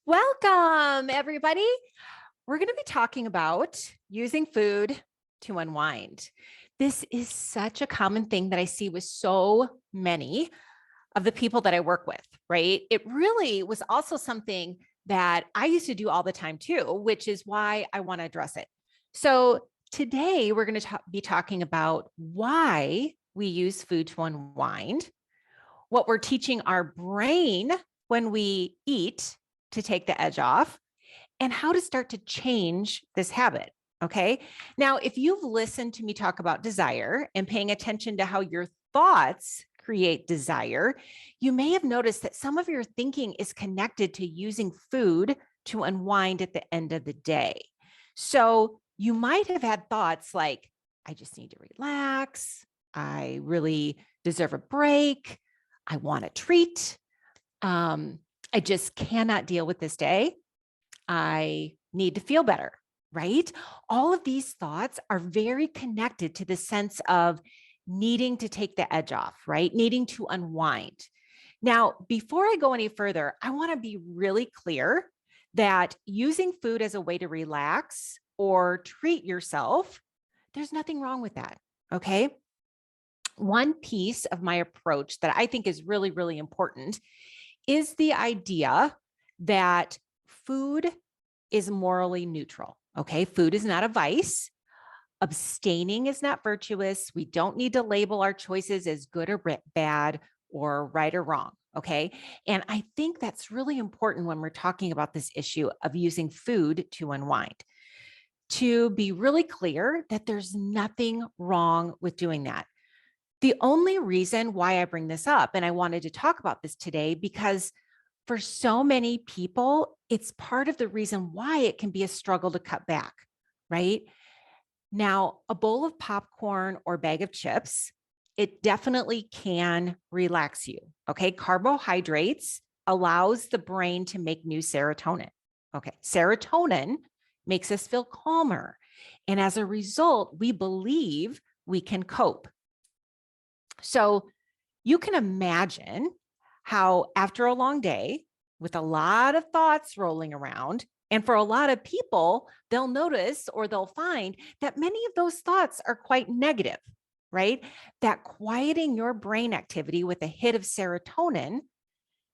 Welcome, everybody. We're going to be talking about using food to unwind. This is such a common thing that I see with so many of the people that I work with, right? It really was also something that I used to do all the time too, which is why I want to address it. So today we're going to be talking about why we use food to unwind, what we're teaching our brain when we eat to take the edge off, and how to start to change this habit. Okay. Now, if you've listened to me talk about desire and paying attention to how your thoughts create desire, you may have noticed that some of your thinking is connected to using food to unwind at the end of the day. So you might have had thoughts like, I just need to relax. I really deserve a break. I want a treat. I just cannot deal with this day. I need to feel better, right? All of these thoughts are very connected to the sense of needing to take the edge off, right? Needing to unwind. Now, before I go any further, I want to be really clear that using food as a way to relax or treat yourself, there's nothing wrong with that, okay? One piece of my approach that I think is really, really important is the idea that food is morally neutral. Okay. Food is not a vice. Abstaining is not virtuous. We don't need to label our choices as good or bad or right or wrong. Okay. And I think that's really important when we're talking about this issue of using food to unwind. To be really clear that there's nothing wrong with doing that. The only reason why I bring this up, and I wanted to talk about this today, because for so many people, it's part of the reason why it can be a struggle to cut back, right? Now, a bowl of popcorn or bag of chips, it definitely can relax you, okay? Carbohydrates allows the brain to make new serotonin, okay? Serotonin makes us feel calmer. And as a result, we believe we can cope. So you can imagine how after a long day with a lot of thoughts rolling around, and for a lot of people, they'll notice or they'll find that many of those thoughts are quite negative, right? That quieting your brain activity with a hit of serotonin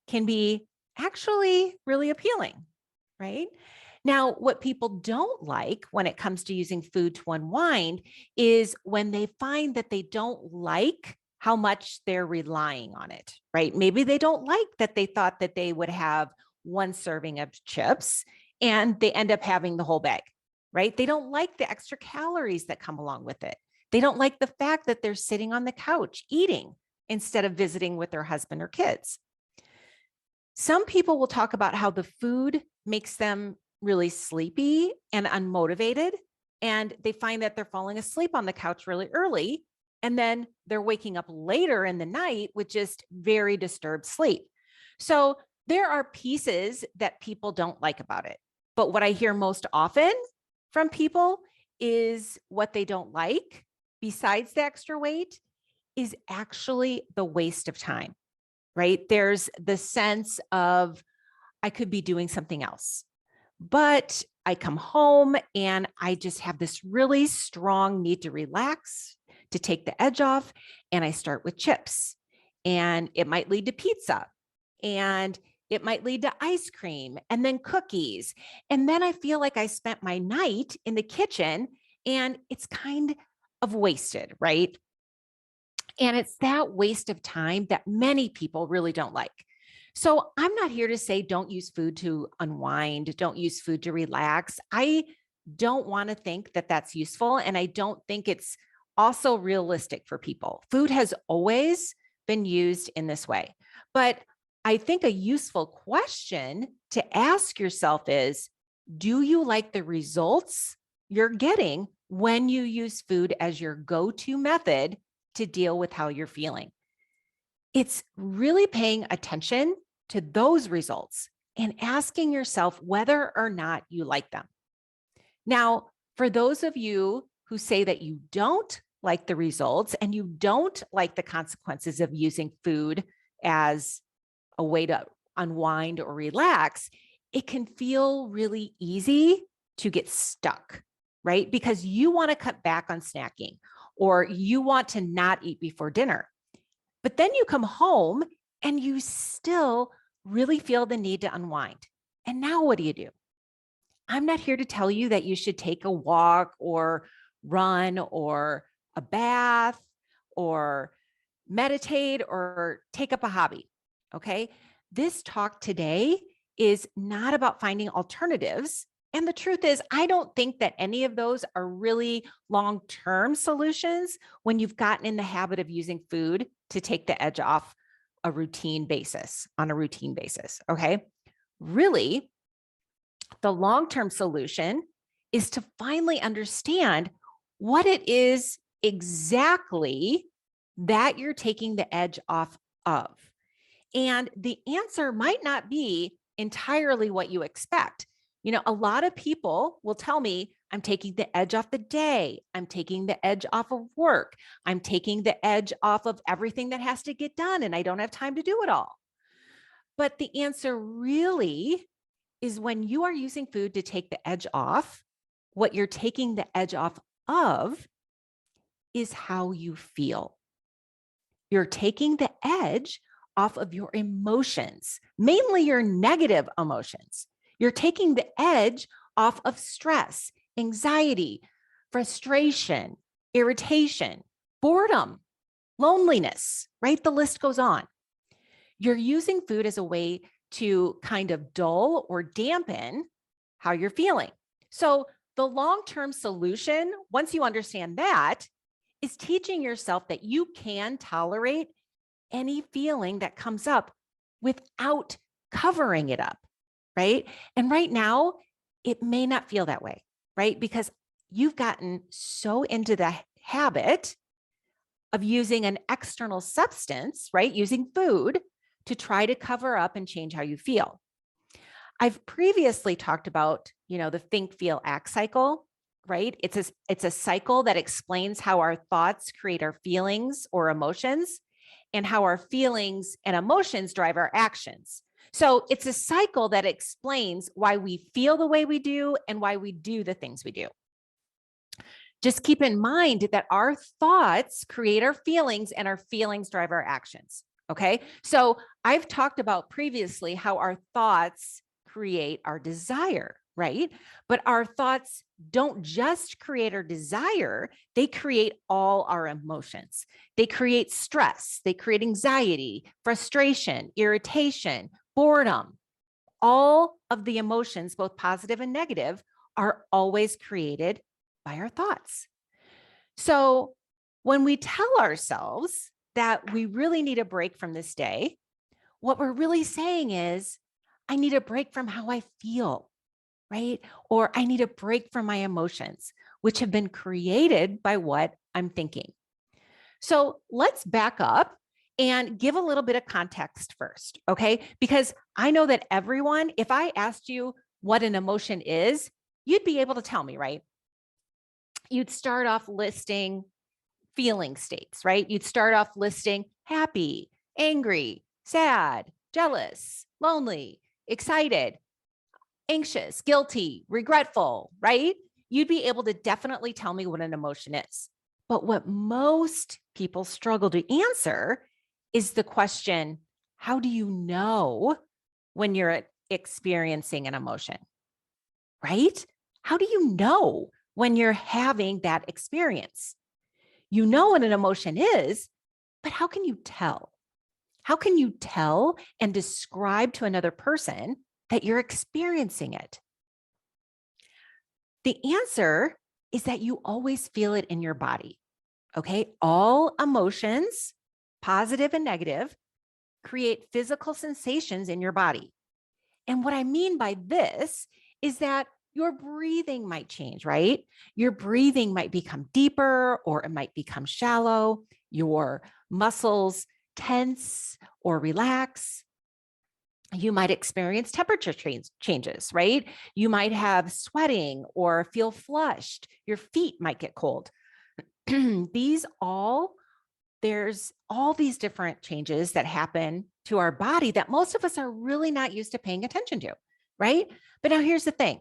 can be actually really appealing, right? Now, what people don't like when it comes to using food to unwind is when they find that they don't like how much they're relying on it, right? Maybe they don't like that they thought that they would have one serving of chips and they end up having the whole bag, right? They don't like the extra calories that come along with it. They don't like the fact that they're sitting on the couch eating instead of visiting with their husband or kids. Some people will talk about how the food makes them really sleepy and unmotivated, and they find that they're falling asleep on the couch really early, and then they're waking up later in the night with just very disturbed sleep. So there are pieces that people don't like about it. But what I hear most often from people is what they don't like, besides the extra weight, is actually the waste of time, right? There's the sense of, I could be doing something else. But I come home and I just have this really strong need to relax, to take the edge off. And I start with chips, and it might lead to pizza, and it might lead to ice cream and then cookies. And then I feel like I spent my night in the kitchen and it's kind of wasted, right? And it's that waste of time that many people really don't like. So I'm not here to say don't use food to unwind, don't use food to relax. I don't want to think that that's useful. And I don't think it's also realistic for people. Food has always been used in this way. But I think a useful question to ask yourself is, do you like the results you're getting when you use food as your go-to method to deal with how you're feeling? It's really paying attention to those results and asking yourself whether or not you like them. Now, for those of you who say that you don't like the results and you don't like the consequences of using food as a way to unwind or relax, it can feel really easy to get stuck, right? Because you want to cut back on snacking or you want to not eat before dinner. But then you come home and you still really feel the need to unwind. And now what do? I'm not here to tell you that you should take a walk or run or a bath or meditate or take up a hobby. Okay. This talk today is not about finding alternatives. And the truth is, I don't think that any of those are really long-term solutions when you've gotten in the habit of using food to take the edge off on a routine basis. Okay. Really, the long-term solution is to finally understand what it is exactly that you're taking the edge off of. And the answer might not be entirely what you expect. You know, a lot of people will tell me, I'm taking the edge off the day. I'm taking the edge off of work. I'm taking the edge off of everything that has to get done, and I don't have time to do it all. But the answer really is when you are using food to take the edge off, what you're taking the edge off of is how you feel. You're taking the edge off of your emotions, mainly your negative emotions. You're taking the edge off of stress, anxiety, frustration, irritation, boredom, loneliness, right? The list goes on. You're using food as a way to kind of dull or dampen how you're feeling. So the long-term solution, once you understand that, is teaching yourself that you can tolerate any feeling that comes up without covering it up, right? And right now, it may not feel that way, right? Because you've gotten so into the habit of using an external substance, right? Using food to try to cover up and change how you feel. I've previously talked about, the think, feel, act cycle, right? It's a cycle that explains how our thoughts create our feelings or emotions and how our feelings and emotions drive our actions. So it's a cycle that explains why we feel the way we do and why we do the things we do. Just keep in mind that our thoughts create our feelings and our feelings drive our actions. Okay. So I've talked about previously how our thoughts create our desire, right? But our thoughts don't just create our desire, they create all our emotions. They create stress, they create anxiety, frustration, irritation, boredom. All of the emotions, both positive and negative, are always created by our thoughts. So when we tell ourselves that we really need a break from this day, what we're really saying is, I need a break from how I feel, right? Or I need a break from my emotions, which have been created by what I'm thinking. So let's back up and give a little bit of context first, okay? Because I know that everyone, if I asked you what an emotion is, you'd be able to tell me, right? You'd start off listing feeling states, right? You'd start off listing happy, angry, sad, jealous, lonely, excited, anxious, guilty, regretful, right? You'd be able to definitely tell me what an emotion is. But what most people struggle to answer is the question, how do you know when you're experiencing an emotion, right? How do you know when you're having that experience? You know what an emotion is, but how can you tell? How can you tell and describe to another person that you're experiencing it? The answer is that you always feel it in your body. Okay. All emotions, positive and negative, create physical sensations in your body. And what I mean by this is that your breathing might change, right? Your breathing might become deeper or it might become shallow. Your muscles tense or relax. You might experience temperature changes, right? You might have sweating or feel flushed. Your feet might get cold. There's all these different changes that happen to our body that most of us are really not used to paying attention to. right? But now here's the thing.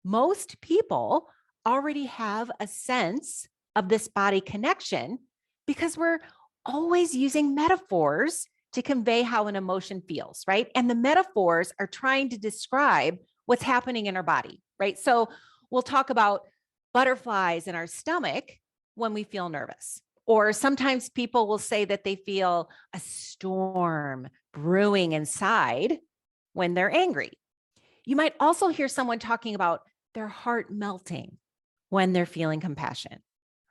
Most people already have a sense of this body connection because we're always using metaphors to convey how an emotion feels, right? And the metaphors are trying to describe what's happening in our body, right? So we'll talk about butterflies in our stomach when we feel nervous. Or sometimes people will say that they feel a storm brewing inside when they're angry. You might also hear someone talking about their heart melting when they're feeling compassion,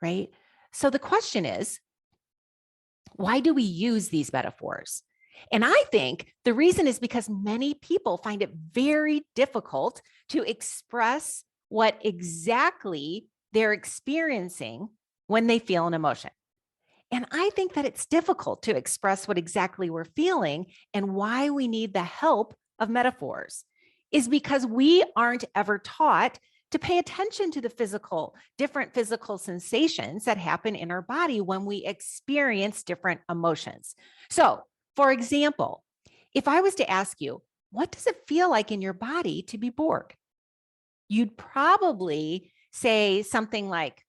right? So the question is, why do we use these metaphors? And I think the reason is because many people find it very difficult to express what exactly they're experiencing when they feel an emotion. And I think that it's difficult to express what exactly we're feeling, and why we need the help of metaphors is because we aren't ever taught to pay attention to the different physical sensations that happen in our body when we experience different emotions. So, for example, if I was to ask you, what does it feel like in your body to be bored? You'd probably say something like,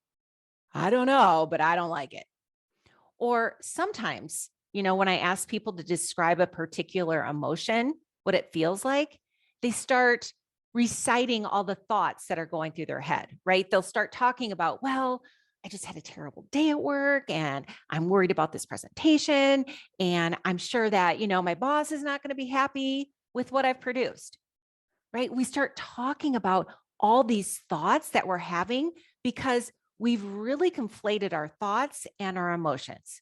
I don't know, but I don't like it. Or sometimes, when I ask people to describe a particular emotion, what it feels like, they start reciting all the thoughts that are going through their head, right? They'll start talking about, well, I just had a terrible day at work and I'm worried about this presentation. And I'm sure that, my boss is not going to be happy with what I've produced, right? We start talking about all these thoughts that we're having because we've really conflated our thoughts and our emotions.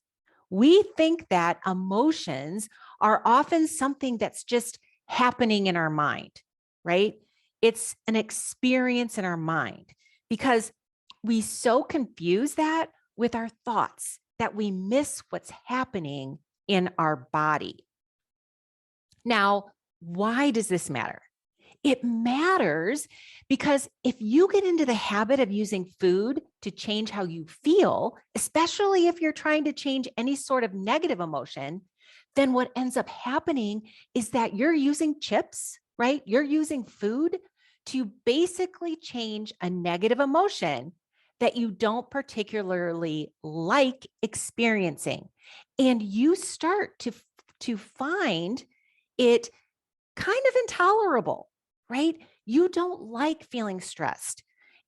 We think that emotions are often something that's just happening in our mind, right? It's an experience in our mind because we so confuse that with our thoughts that we miss what's happening in our body. Now, why does this matter? It matters because if you get into the habit of using food to change how you feel, especially if you're trying to change any sort of negative emotion, then what ends up happening is that you're using chips, right? You're using food to basically change a negative emotion that you don't particularly like experiencing. And you start to find it kind of intolerable, right? You don't like feeling stressed.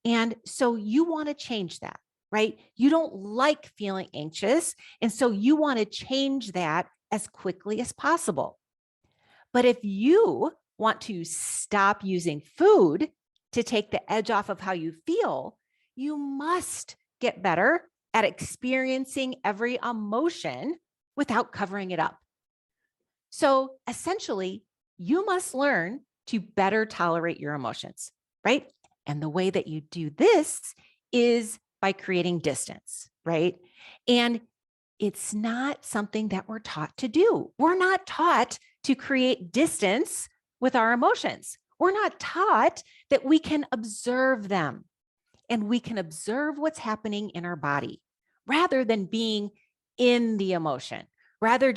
And so you want to change that, right? You don't like feeling anxious. And so you want to change that as quickly as possible. But if you want to stop using food to take the edge off of how you feel, you must get better at experiencing every emotion without covering it up. So essentially, you must learn to better tolerate your emotions, right? And the way that you do this is by creating distance, right? And it's not something that we're taught to do. We're not taught to create distance with our emotions. We're not taught that we can observe them and we can observe what's happening in our body rather than being in the emotion, rather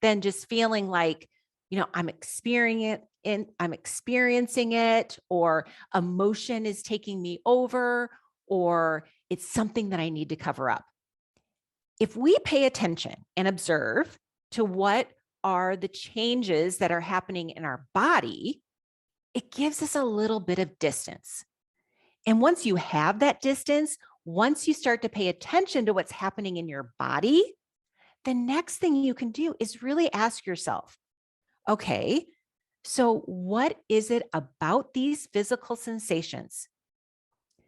than just feeling like, I'm experiencing it, or emotion is taking me over, or it's something that I need to cover up. If we pay attention and observe to what are the changes that are happening in our body, it gives us a little bit of distance. And once you have that distance, once you start to pay attention to what's happening in your body, the next thing you can do is really ask yourself, okay, so what is it about these physical sensations?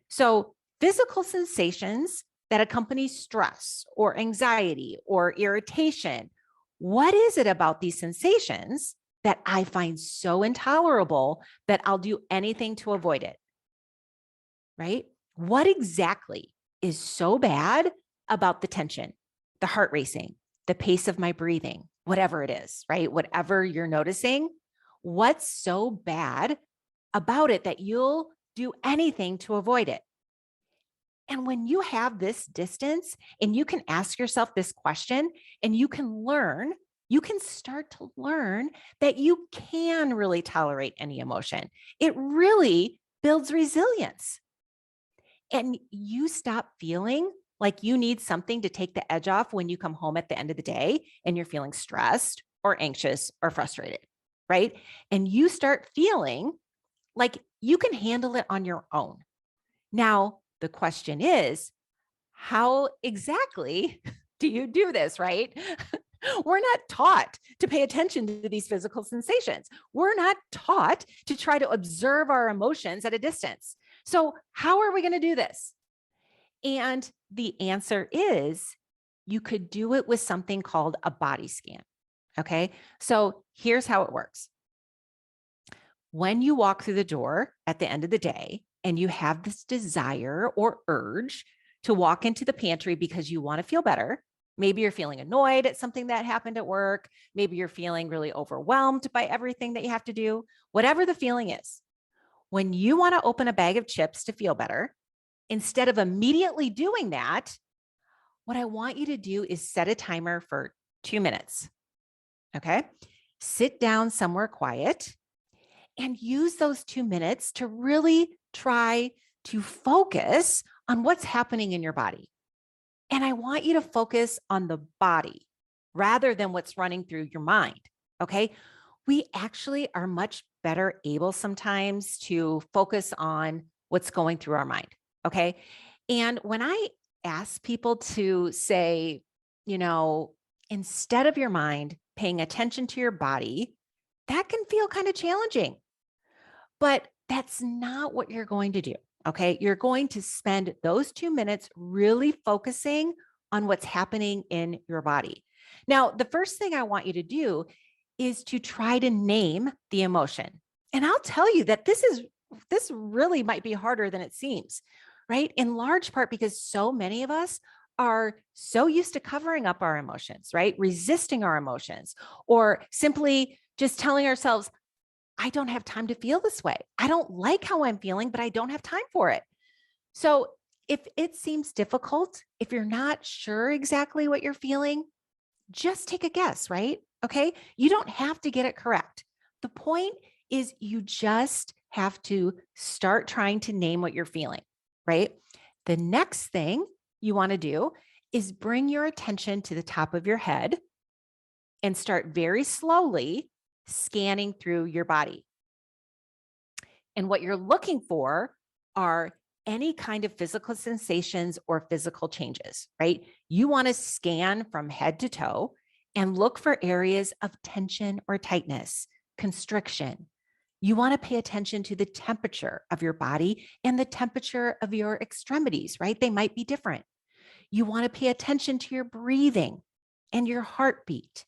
So physical sensations that accompany stress or anxiety or irritation, what is it about these sensations that I find so intolerable that I'll do anything to avoid it? Right? What exactly is so bad about the tension, the heart racing, the pace of my breathing, whatever it is, right? Whatever you're noticing, what's so bad about it that you'll do anything to avoid it? And when you have this distance and you can ask yourself this question and you can learn, you can start to learn that you can really tolerate any emotion. It really builds resilience. And you stop feeling like you need something to take the edge off when you come home at the end of the day and you're feeling stressed or anxious or frustrated, right? And you start feeling like you can handle it on your own. Now, the question is, how exactly do you do this, right? We're not taught to pay attention to these physical sensations. We're not taught to try to observe our emotions at a distance. So, how are we going to do this? And the answer is you could do it with something called a body scan. Okay. So, here's how it works. When you walk through the door at the end of the day and you have this desire or urge to walk into the pantry because you want to feel better, maybe you're feeling annoyed at something that happened at work, maybe you're feeling really overwhelmed by everything that you have to do, whatever the feeling is. When you want to open a bag of chips to feel better, instead of immediately doing that, what I want you to do is set a timer for 2 minutes. Okay. Sit down somewhere quiet and use those 2 minutes to really try to focus on what's happening in your body. And I want you to focus on the body rather than what's running through your mind. Okay. We actually are much better able sometimes to focus on what's going through our mind. Okay. And when I ask people to say, instead of your mind paying attention to your body, that can feel kind of challenging. But that's not what you're going to do. Okay. You're going to spend those 2 minutes really focusing on what's happening in your body. Now, the first thing I want you to do is to try to name the emotion. And I'll tell you that this really might be harder than it seems, right? In large part because so many of us are so used to covering up our emotions, right? Resisting our emotions, or simply just telling ourselves, I don't have time to feel this way. I don't like how I'm feeling, but I don't have time for it. So if it seems difficult, if you're not sure exactly what you're feeling, just take a guess, right? Okay. You don't have to get it correct. The point is you just have to start trying to name what you're feeling, right? The next thing you want to do is bring your attention to the top of your head and start very slowly scanning through your body. And what you're looking for are any kind of physical sensations or physical changes, right? You want to scan from head to toe and look for areas of tension or tightness, constriction. You want to pay attention to the temperature of your body and the temperature of your extremities, right? They might be different. You want to pay attention to your breathing and your heartbeat.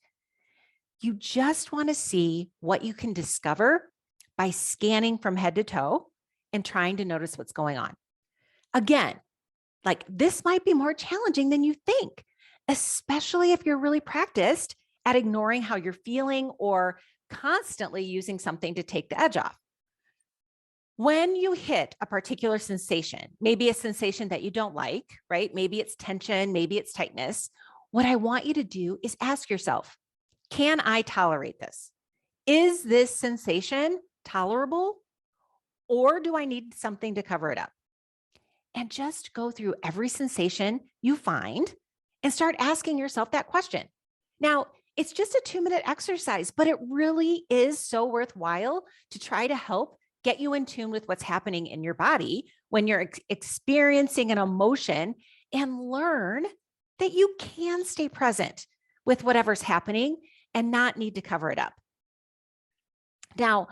You just want to see what you can discover by scanning from head to toe and trying to notice what's going on. Again, like this might be more challenging than you think, especially if you're really practiced at ignoring how you're feeling or constantly using something to take the edge off. When you hit a particular sensation, maybe a sensation that you don't like, right? Maybe it's tension, maybe it's tightness. What I want you to do is ask yourself, can I tolerate this? Is this sensation tolerable, or do I need something to cover it up? And just go through every sensation you find and start asking yourself that question. Now, it's just a 2-minute exercise, but it really is so worthwhile to try to help get you in tune with what's happening in your body when you're experiencing an emotion, and learn that you can stay present with whatever's happening and not need to cover it up. Now,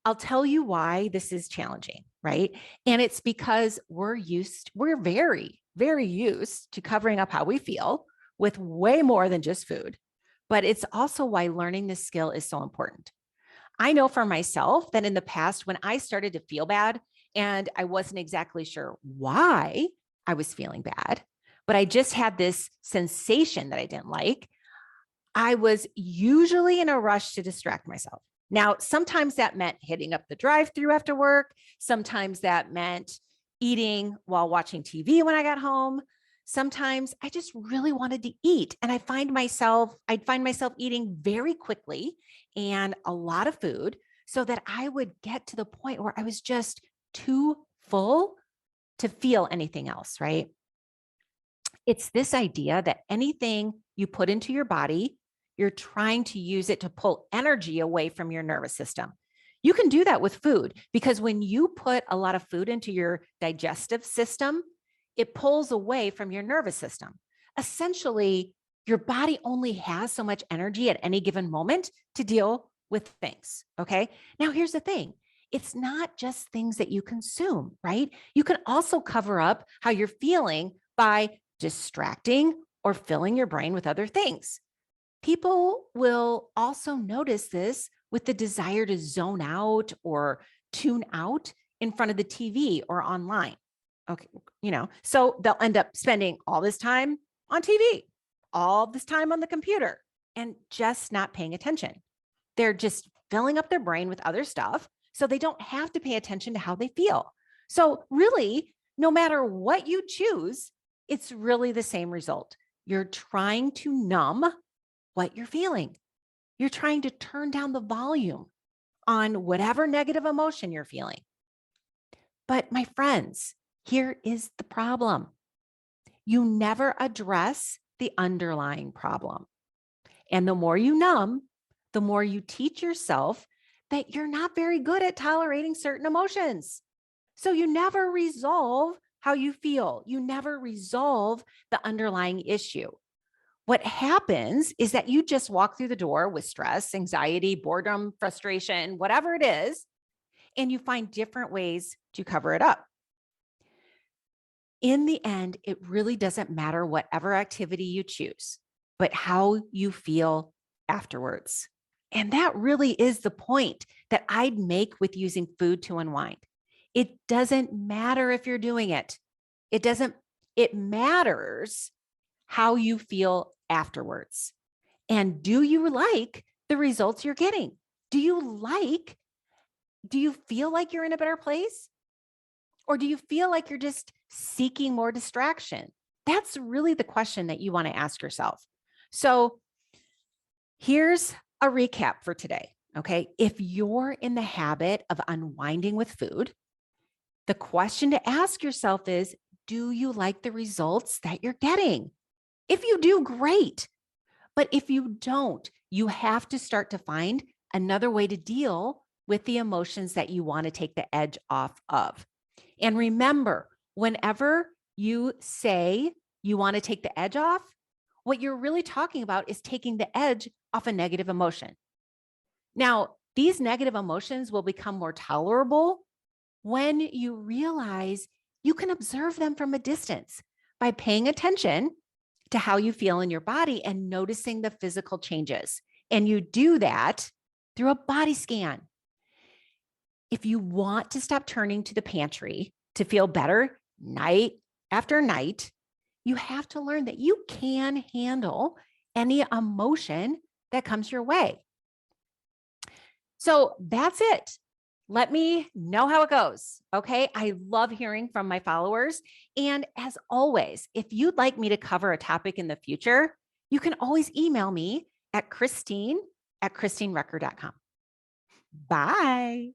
I'll tell you why this is challenging, right? And it's because we're very, very used to covering up how we feel with way more than just food. But it's also why learning this skill is so important. I know for myself that in the past, when I started to feel bad and I wasn't exactly sure why I was feeling bad, but I just had this sensation that I didn't like, I was usually in a rush to distract myself. Now, sometimes that meant hitting up the drive-through after work. Sometimes that meant eating while watching TV when I got home. sometimes I just really wanted to eat, and I'd find myself eating very quickly and a lot of food so that I would get to the point where I was just too full to feel anything else, right? It's this idea that anything you put into your body, you're trying to use it to pull energy away from your nervous system. You can do that with food because when you put a lot of food into your digestive system, it pulls away from your nervous system. Essentially, your body only has so much energy at any given moment to deal with things. Okay. Now, here's the thing, it's not just things that you consume, right? You can also cover up how you're feeling by distracting or filling your brain with other things. People will also notice this with the desire to zone out or tune out in front of the TV or online. Okay, so they'll end up spending all this time on TV, all this time on the computer, and just not paying attention. They're just filling up their brain with other stuff so they don't have to pay attention to how they feel. So, really, no matter what you choose, it's really the same result. You're trying to numb what you're feeling. You're trying to turn down the volume on whatever negative emotion you're feeling. But my friends, here is the problem. You never address the underlying problem. And the more you numb, the more you teach yourself that you're not very good at tolerating certain emotions. So you never resolve how you feel. You never resolve the underlying issue. What happens is that you just walk through the door with stress, anxiety, boredom, frustration, whatever it is, and you find different ways to cover it up. In the end, it really doesn't matter whatever activity you choose, but how you feel afterwards. And that really is the point that I'd make with using food to unwind. It doesn't matter if you're doing it. It matters how you feel afterwards. And do you like the results you're getting? Do you feel like you're in a better place? Or do you feel like you're just seeking more distraction? That's really the question that you want to ask yourself. So here's a recap for today. Okay. If you're in the habit of unwinding with food, the question to ask yourself is, do you like the results that you're getting? If you do, great. But if you don't, you have to start to find another way to deal with the emotions that you want to take the edge off of. And remember, whenever you say you want to take the edge off, what you're really talking about is taking the edge off a negative emotion. Now, these negative emotions will become more tolerable when you realize you can observe them from a distance by paying attention to how you feel in your body and noticing the physical changes. And you do that through a body scan. If you want to stop turning to the pantry to feel better night after night, you have to learn that you can handle any emotion that comes your way. So that's it. Let me know how it goes. Okay. I love hearing from my followers. And as always, if you'd like me to cover a topic in the future, you can always email me at Christine@christinerecker.com. Bye.